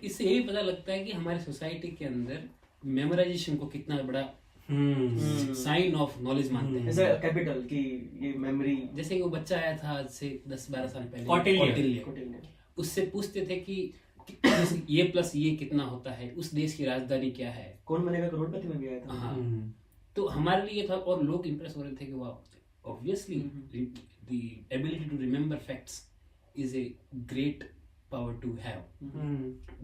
इससे ये भी पता लगता है कि हमारी सोसाइटी के अंदर मेमोराइजेशन को कितना बड़ा साइन ऑफ नॉलेज मानते हैं, ऐसा कैपिटल की ये मेमोरी। जैसे कि वो बच्चा आया था आज से 10-12 साल पहले, कौटिल्य, उससे पूछते थे कि ये प्लस ये कितना होता है, उस देश की राजधानी क्या है, कौन बनेगा करोड़पति में भी आया था। हाँ, तो हमारे लिए था और लोग इंप्रेस हो रहे थे कि वाह, obviously the ability to remember facts is a great power to have,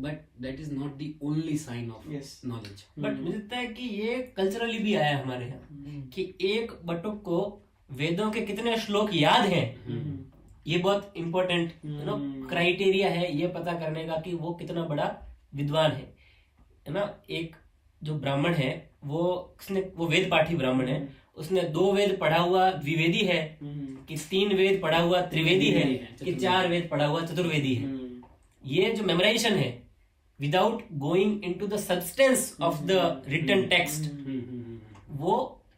but that is not the only sign of knowledge. But मुझे लगता है कि ये कल्चरली भी आया है हमारे यहाँ कि एक बटुक को वेदों के कितने श्लोक याद हैं, ये बहुत इम्पोर्टेंट क्राइटेरिया है ये पता करने का कि वो कितना बड़ा विद्वान है ना। एक जो ब्राह्मण है वो वेद पाठी ब्राह्मण है, उसने 2 वेद पढ़ा हुआ द्विवेदी है, कि 3 वेद पढ़ा हुआ त्रिवेदी है, कि 4 वेद पढ़ा हुआ चतुर्वेदी है। ये जो मेमोराइजेशन है without going into the substance of the written text, वो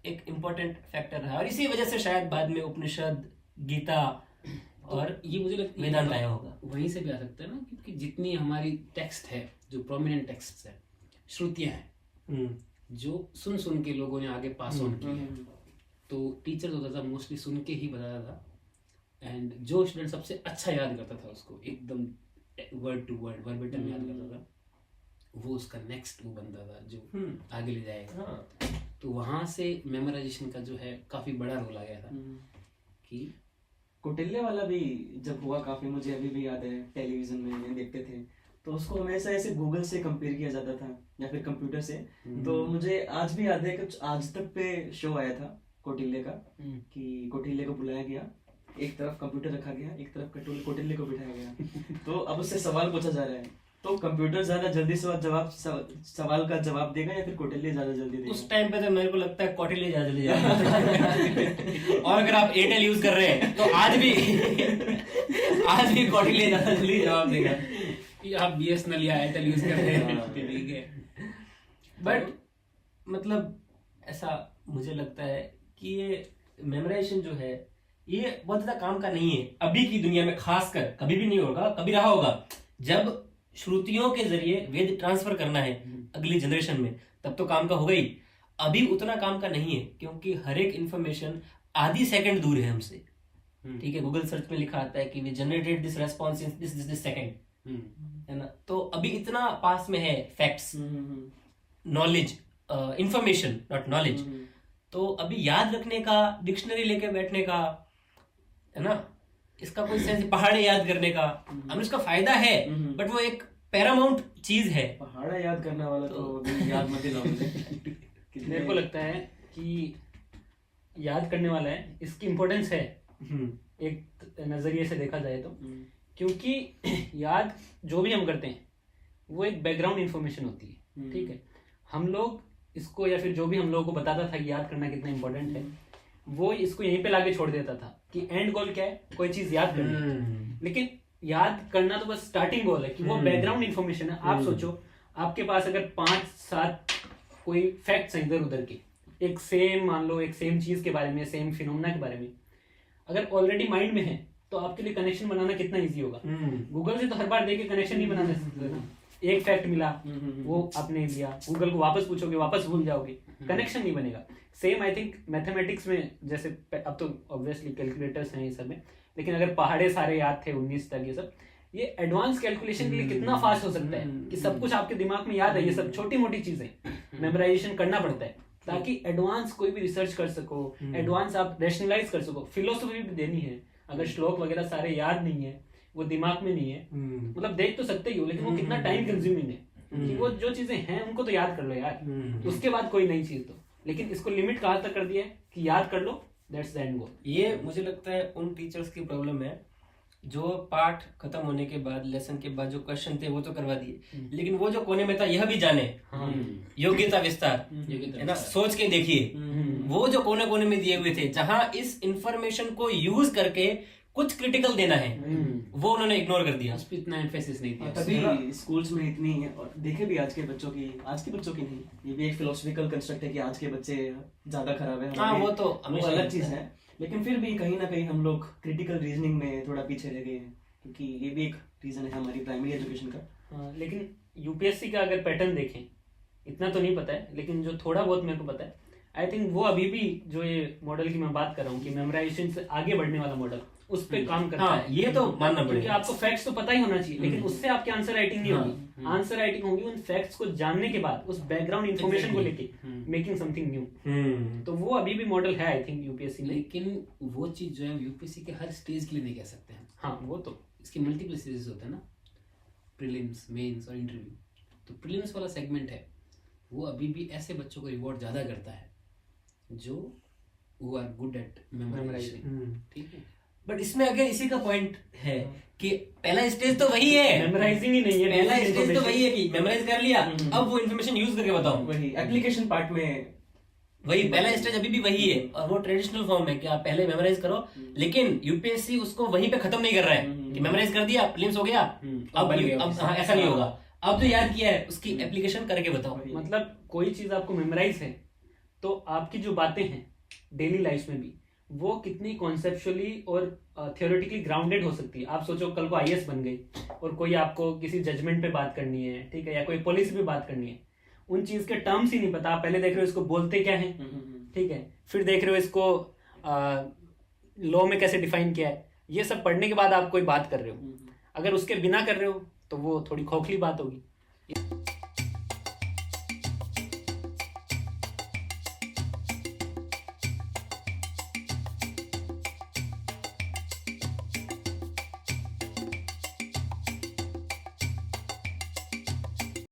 एक इम्पोर्टेंट फैक्टर है, और इसी वजह से शायद बाद में उपनिषद, गीता और ये मुझे लगता है वेदांत आया होगा। वहीं से भी आ सकता है ना, क्योंकि जितनी हमारी टेक्स्ट है, जो प्रोमिनेंट टेक्स्ट है, श्रुतियां हैं, जो सुन सुन के लोगों ने आगे पास ऑन किया है, तो टीचर होता था मोस्टली सुन के ही बताता था, एंड जो स्टूडेंट सबसे अच्छा याद करता था उसको एकदम वर्ड टू वर्ड वर्बेटम याद करता था, वो उसका नेक्स्ट वो बनता था जो आगे ले जाएगा। तो वहां से मेमोराइजेशन का जो है काफी बड़ा रोल आ गया था। कि कौटिल्य वाला भी जब हुआ काफी, मुझे अभी भी याद है टेलीविजन में देखते थे तो उसको हमेशा ऐसे गूगल से कंपेयर किया जाता था या फिर कंप्यूटर से। तो मुझे आज भी याद है कि आज तक पे शो आया था कौटिल्य का, कि कौटिल्य को बुलाया गया, एक तरफ कंप्यूटर रखा गया, एक तरफ कौटिल्य को बिठाया गया। तो अब उससे सवाल पूछा जा रहा है, तो कंप्यूटर ज्यादा जल्दी सवाल का जवाब देगा या फिर कौटिल्य ज्यादा जल्दी देगा? उस टाइम पे तो मेरे को लगता है कौटिल्य ज्यादा जल्दी जाएगा। और अगर आप एयरटेल यूज कर रहे हैं तो आज भी कौटिल्य ज्यादा जल्दी जवाब देगा। आप BSNL या एयरटेल यूज कर रहे हैं, ठीक है। बट मतलब ऐसा मुझे लगता है कि ये मेमोराइजेशन जो है ये बहुत ज्यादा काम का नहीं है अभी की दुनिया में, खासकर कभी भी नहीं होगा, कभी रहा होगा जब श्रुतियों के जरिए वेद ट्रांसफर करना है अगली जनरेशन में, तब तो काम का होगा ही। अभी उतना काम का नहीं है क्योंकि हर एक इंफॉर्मेशन आधी सेकंड दूर है हमसे, ठीक है। गूगल सर्च में लिखा आता है कि we generated this response in this second, है ना। तो अभी इतना पास में है facts, knowledge, information not knowledge. तो अभी याद रखने का, डिक्शनरी लेके बैठने का, है ना, इसका कोई सेंस, पहाड़े याद करने का, हमें इसका फायदा है, बट वो एक पैरामाउंट चीज है। पहाड़ा याद करने वाला तो याद मत दिलाओ मुझे। मेरे को लगता है कि याद करने वाला है, इसकी इम्पोर्टेंस है एक नजरिए से देखा जाए तो, क्योंकि याद जो भी हम करते हैं वो एक बैकग्राउंड इंफॉर्मेशन होती है, ठीक है। हम लोग इसको, या फिर जो भी हम लोगों को बताता था कि याद करना कितना इंपॉर्टेंट है, वो इसको यहीं पे लाके छोड़ देता था कि एंड गोल क्या है, कोई चीज याद करनी। लेकिन याद करना तो बस स्टार्टिंग गोल है, कि वो बैकग्राउंड इंफॉर्मेशन है। आप सोचो, आपके पास अगर 5-7 कोई फैक्ट्स हैं इधर उधर के, एक सेम, मान लो एक सेम चीज के बारे में, सेम फिनोमेना के बारे में, अगर ऑलरेडी माइंड में है तो आपके लिए कनेक्शन बनाना कितना ईजी होगा। गूगल से तो हर बार देख के कनेक्शन नहीं बना सकते ना। एक फैक्ट मिला, वो आपने लिया, गूगल को वापस पूछोगे, वापस भूल जाओगे, कनेक्शन नहीं बनेगा। सेम आई थिंक मैथमेटिक्स में, जैसे अब तो ऑब्वियसली कैलकुलेटर्स हैं ये सब में, लेकिन अगर पहाड़े सारे याद थे 19 तक, ये सब, ये एडवांस कैलकुलेशन के लिए कितना फास्ट हो सकता है कि सब कुछ आपके दिमाग में याद है। ये सब छोटी मोटी चीजें मेमोराइजेशन करना पड़ता है ताकि एडवांस कोई भी रिसर्च कर सको, एडवांस आप रैशनलाइज कर सको। फिलोसफी भी देनी है, अगर श्लोक वगैरह सारे याद नहीं है, वो दिमाग में नहीं है, मतलब देख तो सकते ही हो, लेकिन वो कितना टाइम कंज्यूमिंग है कि वो जो चीजें हैं उनको तो याद कर लो यार, उसके बाद कोई नई चीज तो। लेकिन इसको लिमिट कहाँ तक कर दिया है कि याद कर लो, दैट्स द एंड गोल। ये मुझे लगता है उन टीचर्स की प्रॉब्लम है जो पाठ खत्म होने के बाद, लेसन के बाद जो क्वेश्चन थे वो तो करवा दिए, लेकिन वो जो कोने में था यह भी जाने, योग्यता विस्तार, है ना, सोच के देखिए, वो जो कोने कोने में दिए हुए थे, जहां इस इंफॉर्मेशन को यूज करके कुछ क्रिटिकल देना है, वो उन्होंने इग्नोर कर दिया, उस पर इतना एम्फेसिस नहीं दिया। तभी स्कूल्स में इतनी है। और देखे भी आज के बच्चों की नहीं, ये भी एक फिलोसफिकल कंस्ट्रक्ट है कि आज के बच्चे ज्यादा खराब है। हाँ, वो तो अलग चीज है, लेकिन फिर भी कहीं ना कहीं हम लोग क्रिटिकल रीजनिंग में थोड़ा पीछे रह गए हैं, क्योंकि ये भी एक रीजन है हमारी प्राइमरी एजुकेशन का। लेकिन यूपीएससी का अगर पैटर्न देखें, इतना तो नहीं पता है लेकिन जो थोड़ा बहुत मेरे को पता है, आई थिंक वो अभी भी जो ये मॉडल की मैं बात कर रहा हूँ कि मेमोराइजेशन से आगे बढ़ने वाला मॉडल, उस पे काम करता हाँ, है। ये तो मानना क्योंकि पड़ेगा। आपको फैक्ट्स तो पता ही होना चाहिए, लेकिन उससे आपकी आंसर राइटिंग नहीं होगी। आंसर राइटिंग होगी उन फैक्ट्स को जानने के बाद, उस बैकग्राउंड इन्फॉर्मेशन को लेके मेकिंग समथिंग न्यू। तो वो अभी भी मॉडल है आई थिंक यूपीएससी में। लेकिन वो चीज जो है यूपीएससी के हर स्टेज के लिए नहीं कह सकते हैं। हाँ वो तो इसके मल्टीपल स्टेजेस होते हैं ना, प्रीलिम्स, मेंस और इंटरव्यू। तो प्रीलिम्स वाला सेगमेंट है वो अभी भी ऐसे बच्चों को रिवॉर्ड ज्यादा करता है जो who are good at memorization। ठीक है, बट इसमें अगर इसी का पॉइंट है कि पहला स्टेज तो वही है, मेमोराइजिंग ही नहीं है, पहला basic स्टेज तो information। वही है कि मेमोराइज कर लिया, अब वो इन्फॉर्मेशन यूज करके बताओ। वही एप्लीकेशन पार्ट में वही पहला स्टेज अभी भी वही है, और वो ट्रेडिशनल फॉर्म है कि आप पहले मेमोराइज करो, लेकिन यूपीएससी उसको वहीं पे खत्म नहीं कर रहा है कि मेमोराइज कर दिया, प्रीलिम्स हो गया, अब हाँ, ऐसा नहीं होगा। अब जो याद किया है उसकी एप्लीकेशन करके बताओ। मतलब कोई चीज आपको मेमोराइज है तो आपकी जो बातें हैं डेली लाइफ में भी वो कितनी कॉन्सेप्चुअली और थियोरेटिकली ग्राउंडेड हो सकती है। आप सोचो कल को आईएएस बन गई और कोई आपको किसी जजमेंट पे बात करनी है, ठीक है, या कोई पॉलिसी पे बात करनी है, उन चीज के टर्म्स ही नहीं पता, आप पहले देख रहे हो इसको बोलते क्या है, ठीक है, फिर देख रहे हो इसको लॉ में कैसे डिफाइन किया है, ये सब पढ़ने के बाद आप कोई बात कर रहे हो। अगर उसके बिना कर रहे हो तो वो थोड़ी खोखली बात होगी।